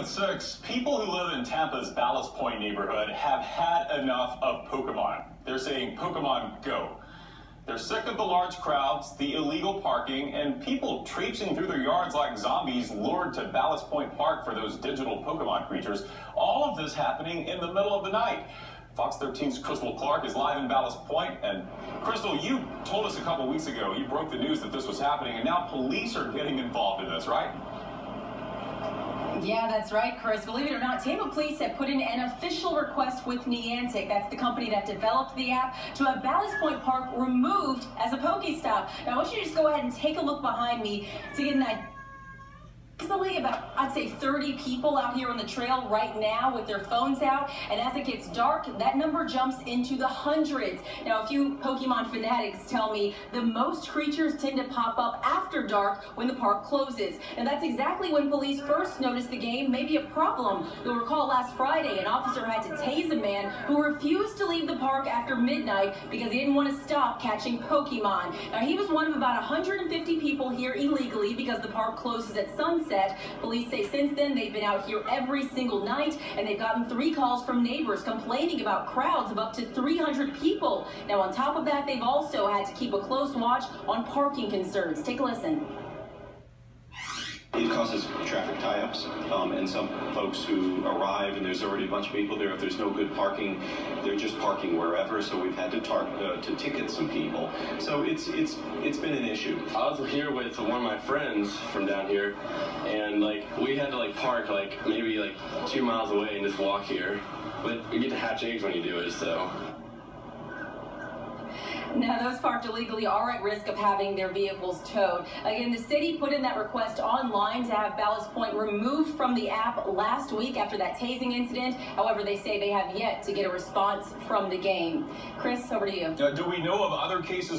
at 6, people who live in Tampa's Ballast Point neighborhood have had enough of Pokemon. They're saying Pokemon Go. They're sick of the large crowds, the illegal parking, and people traipsing through their yards like zombies lured to Ballast Point Park for those digital Pokemon creatures. All of this happening in the middle of the night. Fox 13's Crystal Clark is live in Ballast Point. And Crystal, you told us a couple weeks ago, you broke the news that this was happening, and now police are getting involved in this, right? Yeah, that's right, Chris. Believe it or not, Tampa police have put in an official request with Niantic, that's the company that developed the app, to have Ballast Point Park removed as a Pokestop. Now, I want you to just go ahead and take a look behind me to get an idea. Easily about, I'd say, 30 people out here on the trail right now with their phones out, and as it gets dark, that number jumps into the hundreds. Now, a few Pokemon fanatics tell me the most creatures tend to pop up after dark when the park closes, and that's exactly when police first noticed the game may be a problem. You'll recall last Friday, an officer had to tase a man who refused to leave the park after midnight because he didn't want to stop catching Pokemon. Now, he was one of about 150 people here illegally because the park closes at sunset. Police say since then they've been out here every single night, and they've gotten 3 calls from neighbors complaining about crowds of up to 300 people. Now, on top of that, they've also had to keep a close watch on parking concerns. Take a listen. It causes traffic tie-ups, and some folks who arrive and there's already a bunch of people there, if there's no good parking, they're just parking wherever, so we've had to ticket some people. So it's been an issue. I was here with one of my friends from down here, and we had to park maybe 2 miles away and just walk here. But you get to hatch eggs when you do it, so. Now, those parked illegally are at risk of having their vehicles towed. Again, the city put in that request online to have Ballast Point removed from the app last week after that tasing incident. However, they say they have yet to get a response from the game. Chris, over to you. Do we know of other cases